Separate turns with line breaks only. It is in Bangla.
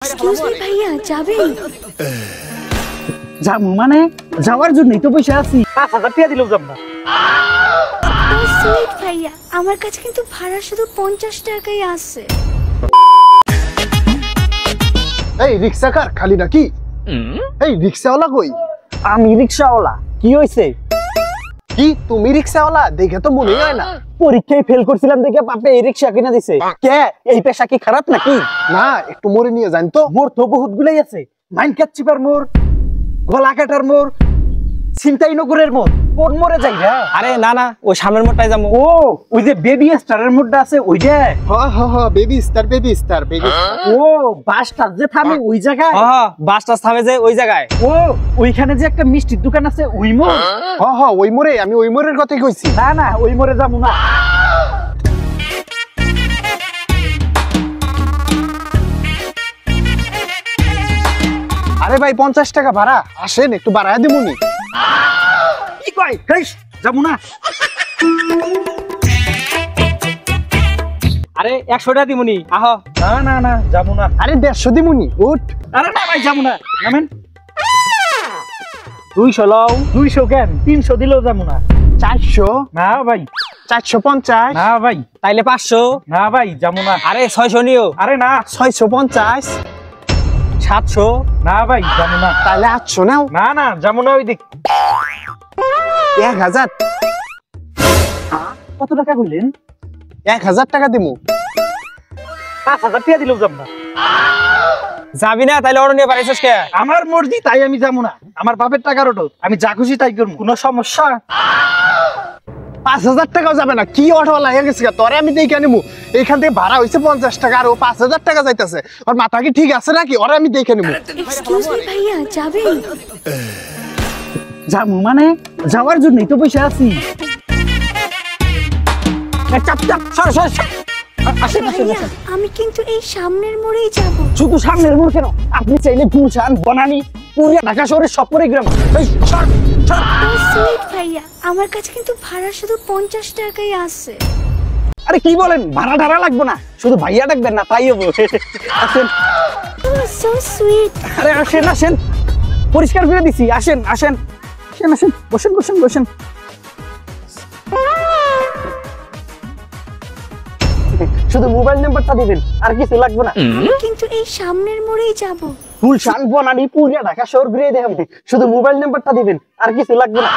এক্সকিউজ মি ভাইয়া যাবেন?
যাবো মানে যাওয়ার জন্যই তো বসে আছি। 5000 টাকা দিলেও যাব না।
সুইট ভাইয়া, আমার কাছে কিন্তু ভাড়া শুধু 50 টাকাই আছে।
এই রিকশা কার খালি নাকি? এই রিকশাওয়ালা কই?
আমি রিকশাওয়ালা। কি হইছে?
কি তুমি রিকশাওয়ালা? দেখে তো মনে হয় না।
পরীক্ষায় ফেল করছিলাম দেখে বাপে এই রিকশা কিনা দিছে। কে এই পেশা কি খারাপ নাকি?
না, একটু মোড়ে নিয়ে যান তো।
মোর তো বহুত গুলাই আছে। মাইনকাট চিপার মোর, গলা কাটার মোর, ছিনতাই নগরের মোর। কোন মোড়ে যাই রে?
আরে না না, ওই সামনের মোড়টাই যাবো।
ও ওই যে বেবি স্টারের মোড়টা আছে ওইটা।
Baby star baby star baby.
ও বাসটা যে থামে ওই জায়গায়।
হ্যাঁ বাসটা থামে যে ওই জায়গায়।
ও ওইখানে যে একটা মিষ্টির দোকান আছে ওই মোড়।
ওই মোড়ে, আমি ওই মোড়ের কথাই কইছি।
না না ওই মোড়ে যাবো না।
আরে ভাই 50 টাকা ভাড়া, আসেন একটু বাড়ায় দিমুনি।
কি কই হেস যাবো না।
আরে 100 টাকা দিমুনি আহ।
না না না যাবো না।
আরে 150 দিমুনি, উঠ।
আরে না ভাই যাবো না, নামেন। 200 লও। 200 কেন? 300 দিলেও যাবো না।
400?
না ভাই।
450?
না ভাই।
তাইলে 500?
না ভাই যাবো না।
আরে 600 নিও।
আরে না।
650?
700? না ভাই যাবো না।
তাহলে 800 নাও।
না না যাবো না। ওই দিক
1000?
কত টাকা কইলেন?
1000 টাকা দিমু।
5000 টাকা দিলেও যাবো না।
যাবি না তাইলে অরণ্য পারিস কে?
আমার মর্জি তাই আমি যাবো না। আমার বাপের টাকার ওটো, আমি যা খুশি তাই করবো। কোনো সমস্যা?
5000 টাকাও যাবে না। কি অটোওয়ালা হয়ে গেছে তোরে? আমি দেখে নিমু। এইখান থেকে ভাড়া হইছে 50 টাকা আর ও 5000 টাকা যাইতেছে। ওর মাথা কি ঠিক আছে নাকি? ওরে আমি দেখে নিমু।
এক্সকিউজ মি ভাইয়া যাবেন?
যাবো মানে যাওয়ার জন্যই তো বসে আছি। চাপ চাপ সর সর সর। আসেন আসেন
ভাইয়া
আসেন।
আমি কিন্তু এই সামনের মোড়েই যাব।
শুধু সামনের মোড় কেন? আপনি চাইলে গুলশান, বনানী, পুরিয়া, ঢাকা শহরের সব গ্রাম।
সুইট ভাইয়া, আমার কাছে কিন্তু ভাড়া শুধু 50 টাকাই আছে।
আরে কি বলেন? ভাড়া ঢাড়া লাগবে না, শুধু ভাইয়া ডাকবেন না তাই হবো। আসেন।
So sweet.
আরে আসেন আসেন, পরিষ্কার করে দিছি। আসেন আসেন আসেন আসেন, বসেন বসেন বসেন। শুধু মোবাইল নাম্বারটা দিবেন, আর কিছু লাগবে না।
আমি কিন্তু এই সামনের মোড়েই যাব।
গুলশান, বনানী, পুরিয়া, ঢাকা শহর ঘুরে দেখাবো। শুধু মোবাইল নাম্বারটা দিবেন, আর কিছু লাগবে না।